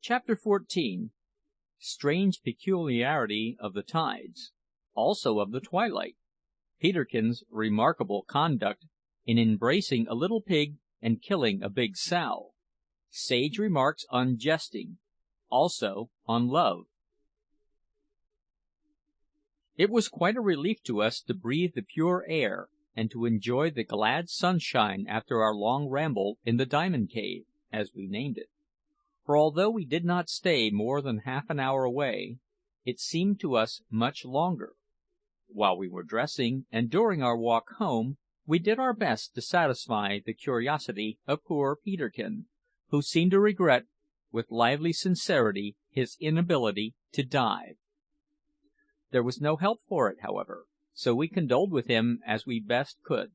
CHAPTER XIV. Strange Peculiarity of the Tides, also of the Twilight. Peterkin's remarkable conduct in embracing a little pig and killing a big sow. Sage remarks on jesting, also on love. It was quite a relief to us to breathe the pure air and to enjoy the glad sunshine after our long ramble in the Diamond Cave, as we named it; for although we did not stay more than half an hour away, it seemed to us much longer. While we were dressing, and during our walk home, we did our best to satisfy the curiosity of poor Peterkin, who seemed to regret, with lively sincerity, his inability to dive. There was no help for it, however, so we condoled with him as we best could.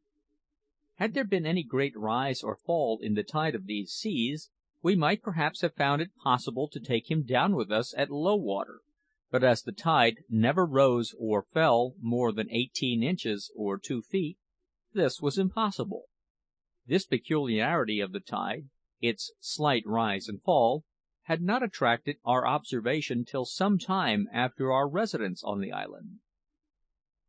Had there been any great rise or fall in the tide of these seas, we might perhaps have found it possible to take him down with us at low water; but as the tide never rose or fell more than 18 inches or 2 feet, this was impossible. This peculiarity of the tide, its slight rise and fall, had not attracted our observation till some time after our residence on the island.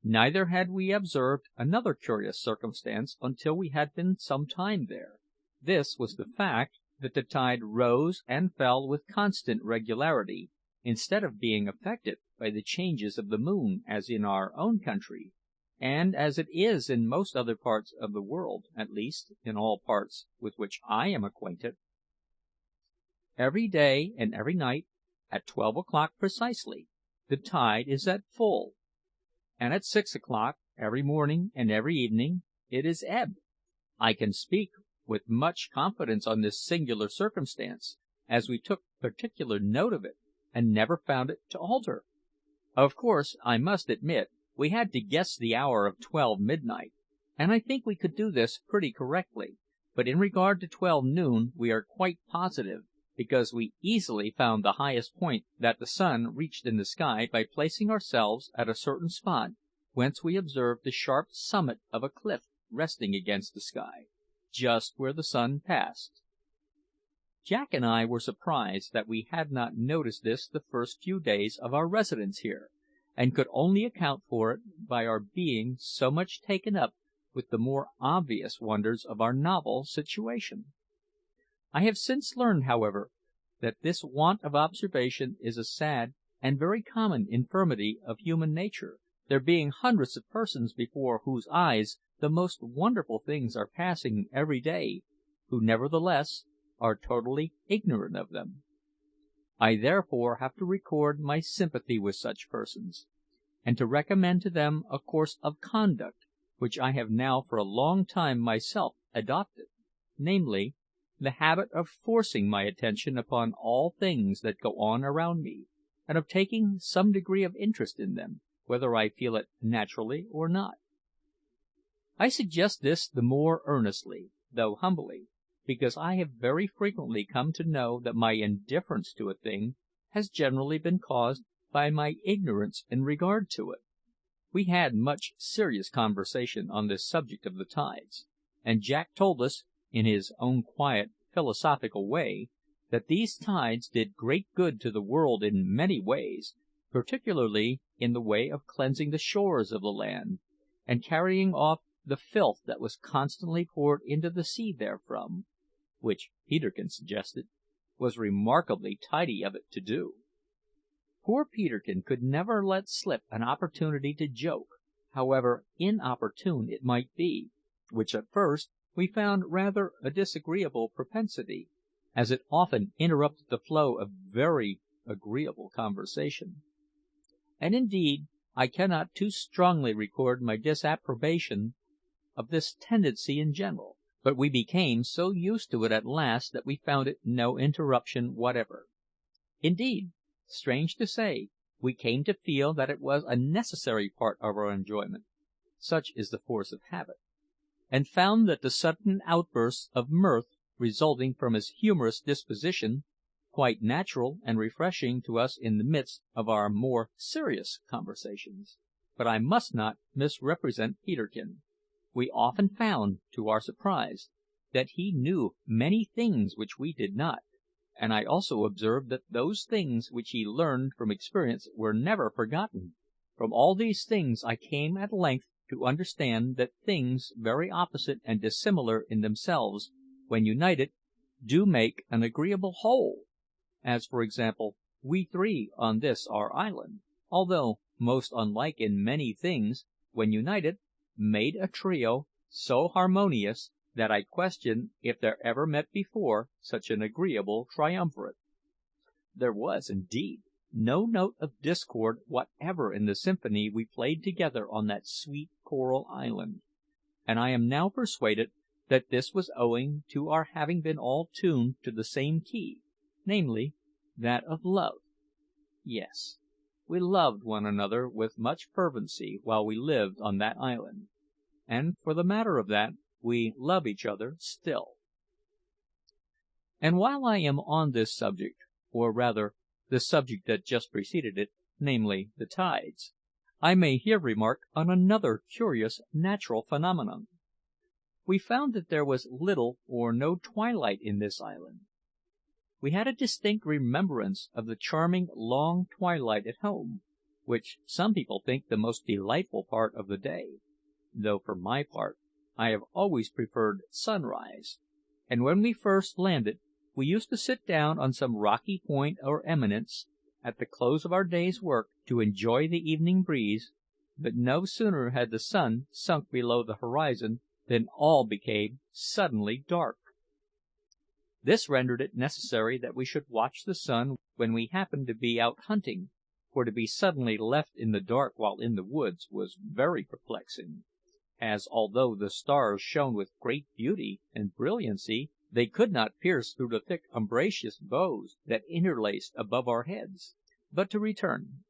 Neither had we observed another curious circumstance until we had been some time there. This was the fact that the tide rose and fell with constant regularity, instead of being affected by the changes of the moon as in our own country, and as it is in most other parts of the world, at least in all parts with which I am acquainted. Every day and every night, at 12 o'clock precisely, the tide is at full, and at 6 o'clock every morning and every evening it is ebb. I can speak with much confidence on this singular circumstance, as we took particular note of it, and never found it to alter. Of course, I must admit, we had to guess the hour of 12 midnight, and I think we could do this pretty correctly; but in regard to 12 noon we are quite positive, because we easily found the highest point that the sun reached in the sky by placing ourselves at a certain spot, whence we observed the sharp summit of a cliff resting against the sky, just where the sun passed. Jack and I were surprised that we had not noticed this the first few days of our residence here, and could only account for it by our being so much taken up with the more obvious wonders of our novel situation. I have since learned, however, that this want of observation is a sad and very common infirmity of human nature, there being hundreds of persons before whose eyes the most wonderful things are passing every day, who nevertheless are totally ignorant of them. I therefore have to record my sympathy with such persons, and to recommend to them a course of conduct which I have now for a long time myself adopted, namely, the habit of forcing my attention upon all things that go on around me, and of taking some degree of interest in them, whether I feel it naturally or not. I suggest this the more earnestly, though humbly, because I have very frequently come to know that my indifference to a thing has generally been caused by my ignorance in regard to it. We had much serious conversation on this subject of the tides, and Jack told us, in his own quiet, philosophical way, that these tides did great good to the world in many ways, particularly in the way of cleansing the shores of the land, and carrying off the filth that was constantly poured into the sea therefrom, which, Peterkin suggested, was remarkably tidy of it to do. Poor Peterkin could never let slip an opportunity to joke, however inopportune it might be, which at first we found rather a disagreeable propensity, as it often interrupted the flow of very agreeable conversation. And indeed, I cannot too strongly record my disapprobation of this tendency in general, but we became so used to it at last that we found it no interruption whatever. Indeed, strange to say, we came to feel that it was a necessary part of our enjoyment, such is the force of habit, and found that the sudden outbursts of mirth resulting from his humorous disposition quite natural and refreshing to us in the midst of our more serious conversations. But I must not misrepresent Peterkin. We often found, to our surprise, that he knew many things which we did not, and I also observed that those things which he learned from experience were never forgotten. From all these things I came at length to understand that things very opposite and dissimilar in themselves, when united, do make an agreeable whole; as, for example, we three on this our island, although most unlike in many things, when united, made a trio so harmonious that I question if there ever met before such an agreeable triumvirate. There was, indeed, no note of discord whatever in the symphony we played together on that sweet coral island; and I am now persuaded that this was owing to our having been all tuned to the same key, namely, that of love. Yes, we loved one another with much fervency while we lived on that island, and, for the matter of that, we love each other still. And while I am on this subject, or rather the subject that just preceded it, namely the tides, I may here remark on another curious natural phenomenon. We found that there was little or no twilight in this island. We had a distinct remembrance of the charming long twilight at home, which some people think the most delightful part of the day, though for my part I have always preferred sunrise; and when we first landed we used to sit down on some rocky point or eminence, at the close of our day's work, to enjoy the evening breeze; but no sooner had the sun sunk below the horizon than all became suddenly dark. This rendered it necessary that we should watch the sun when we happened to be out hunting, for to be suddenly left in the dark while in the woods was very perplexing, as, although the stars shone with great beauty and brilliancy, they could not pierce through the thick umbrageous boughs that interlaced above our heads. But to return.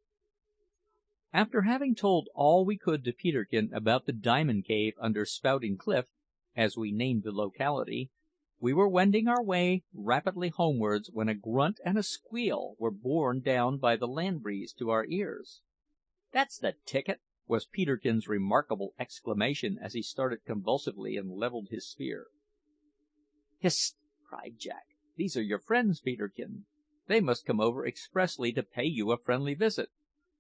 After having told all we could to Peterkin about the Diamond Cave under Spouting Cliff, as we named the locality, we were wending our way rapidly homewards when a grunt and a squeal were borne down by the land breeze to our ears. "That's the ticket!" was Peterkin's remarkable exclamation as he started convulsively and levelled his spear. "Hist!" cried Jack. "These are your friends, Peterkin. They must come over expressly to pay you a friendly visit,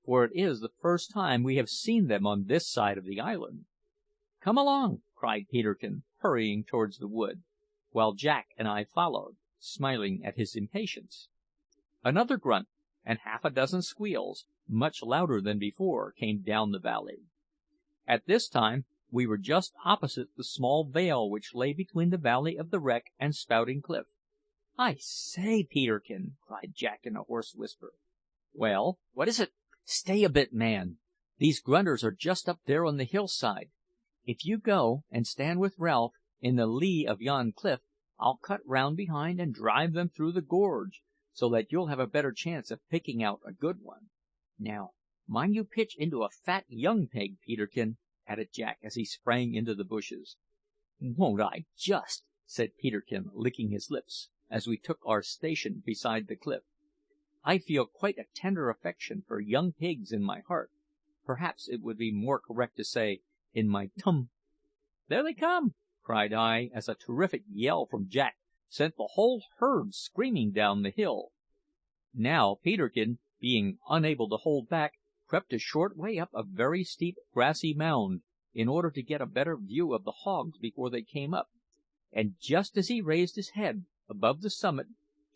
for it is the first time we have seen them on this side of the island." "Come along!" cried Peterkin, hurrying towards the wood, while Jack and I followed, smiling at his impatience. Another grunt and half a dozen squeals, much louder than before, came down the valley. At this time we were just opposite the small vale which lay between the Valley of the Wreck and Spouting Cliff. "I say, Peterkin!" cried Jack in a hoarse whisper. "Well, what is it?" "Stay a bit, man. These grunters are just up there on the hillside. If you go and stand with Ralph in the lee of yon cliff, I'll cut round behind and drive them through the gorge, so that you'll have a better chance of picking out a good one. Now, mind you pitch into a fat young pig, Peterkin," added Jack as he sprang into the bushes. "Won't I, just!" said Peterkin, licking his lips, as we took our station beside the cliff. "I feel quite a tender affection for young pigs in my heart; perhaps it would be more correct to say in my tum." "There they come!" cried I, as a terrific yell from Jack sent the whole herd screaming down the hill. Now Peterkin, being unable to hold back, crept a short way up a very steep grassy mound, in order to get a better view of the hogs before they came up; and just as he raised his head above the summit,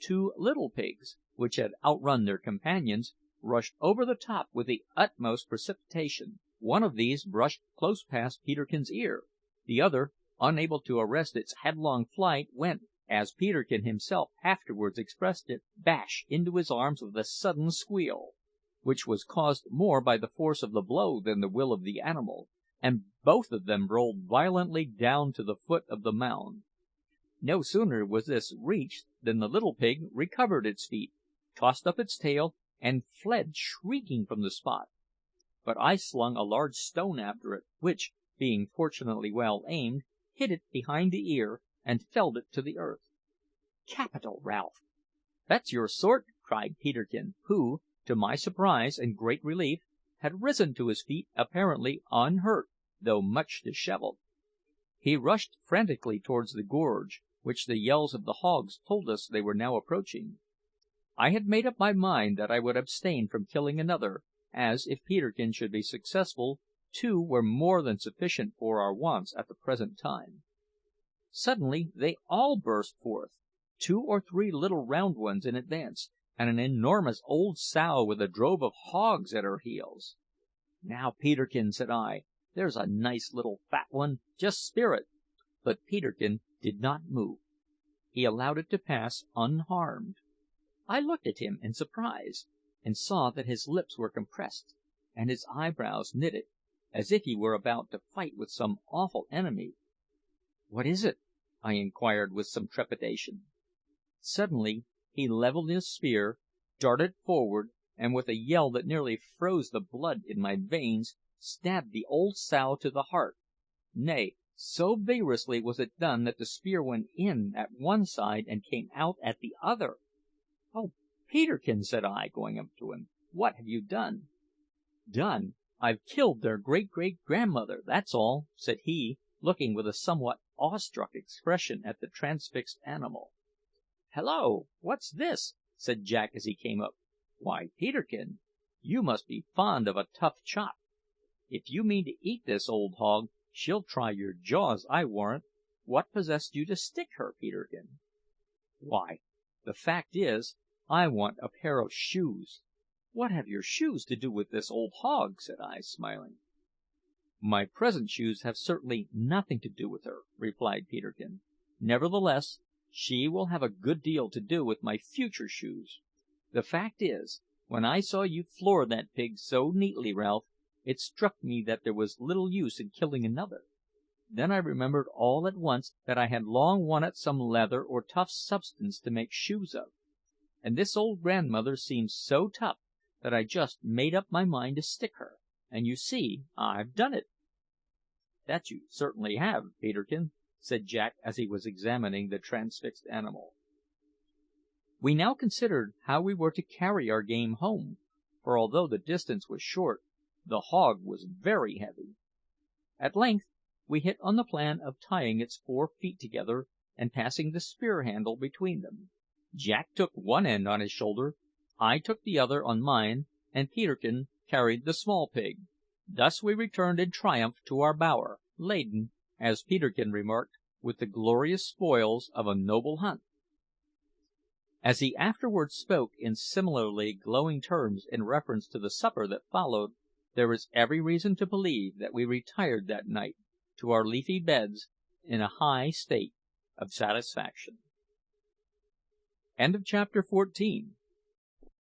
two little pigs, which had outrun their companions, rushed over the top with the utmost precipitation. One of these brushed close past Peterkin's ear; the other, unable to arrest its headlong flight, went, as Peterkin himself afterwards expressed it, bash into his arms with a sudden squeal, which was caused more by the force of the blow than the will of the animal, and both of them rolled violently down to the foot of the mound. No sooner was this reached than the little pig recovered its feet, tossed up its tail, and fled shrieking from the spot. But I slung a large stone after it, which, being fortunately well aimed, hit it behind the ear and felled it to the earth. "Capital, Ralph! That's your sort!" cried Peterkin, who, to my surprise and great relief, had risen to his feet apparently unhurt, though much dishevelled. He rushed frantically towards the gorge, which the yells of the hogs told us they were now approaching. I had made up my mind that I would abstain from killing another, as, if Peterkin should be successful, 2 were more than sufficient for our wants at the present time. Suddenly they all burst forth, 2 or 3 little round ones in advance, and an enormous old sow with a drove of hogs at her heels. "Now, Peterkin," said I, "there's a nice little fat one; just spear it." But Peterkin did not move. He allowed it to pass unharmed. I looked at him in surprise, and saw that his lips were compressed and his eyebrows knitted, as if he were about to fight with some awful enemy. "What is it?" I inquired with some trepidation. Suddenly he levelled his spear, darted forward, and with a yell that nearly froze the blood in my veins, stabbed the old sow to the heart. Nay, so vigorously was it done that the spear went in at one side and came out at the other. "Oh, Peterkin!" said I, going up to him, "what have you done?" "Done! I've killed their great great grandmother, that's all," said he, looking with a somewhat awestruck expression at the transfixed animal. "Hallo! what's this?" said Jack as he came up. "Why, Peterkin, you must be fond of a tough chop. If you mean to eat this old hog, she'll try your jaws, I warrant. What possessed you to stick her, Peterkin?" "Why, the fact is, I want a pair of shoes." "What have your shoes to do with this old hog?" said I, smiling. "My present shoes have certainly nothing to do with her," replied Peterkin. "Nevertheless, she will have a good deal to do with my future shoes. The fact is, when I saw you floor that pig so neatly, Ralph, it struck me that there was little use in killing another. Then I remembered all at once that I had long wanted some leather or tough substance to make shoes of; and this old grandmother seems so tough that I just made up my mind to stick her, and you see I've done it." "That you certainly have, Peterkin," said Jack as he was examining the transfixed animal. We now considered how we were to carry our game home, for although the distance was short, the hog was very heavy. At length we hit on the plan of tying its 4 feet together and passing the spear handle between them. Jack took one end on his shoulder, I took the other on mine, and Peterkin carried the small pig. Thus we returned in triumph to our bower, laden, as Peterkin remarked, with the glorious spoils of a noble hunt. As he afterwards spoke in similarly glowing terms in reference to the supper that followed, there is every reason to believe that we retired that night to our leafy beds in a high state of satisfaction. Chapter 14.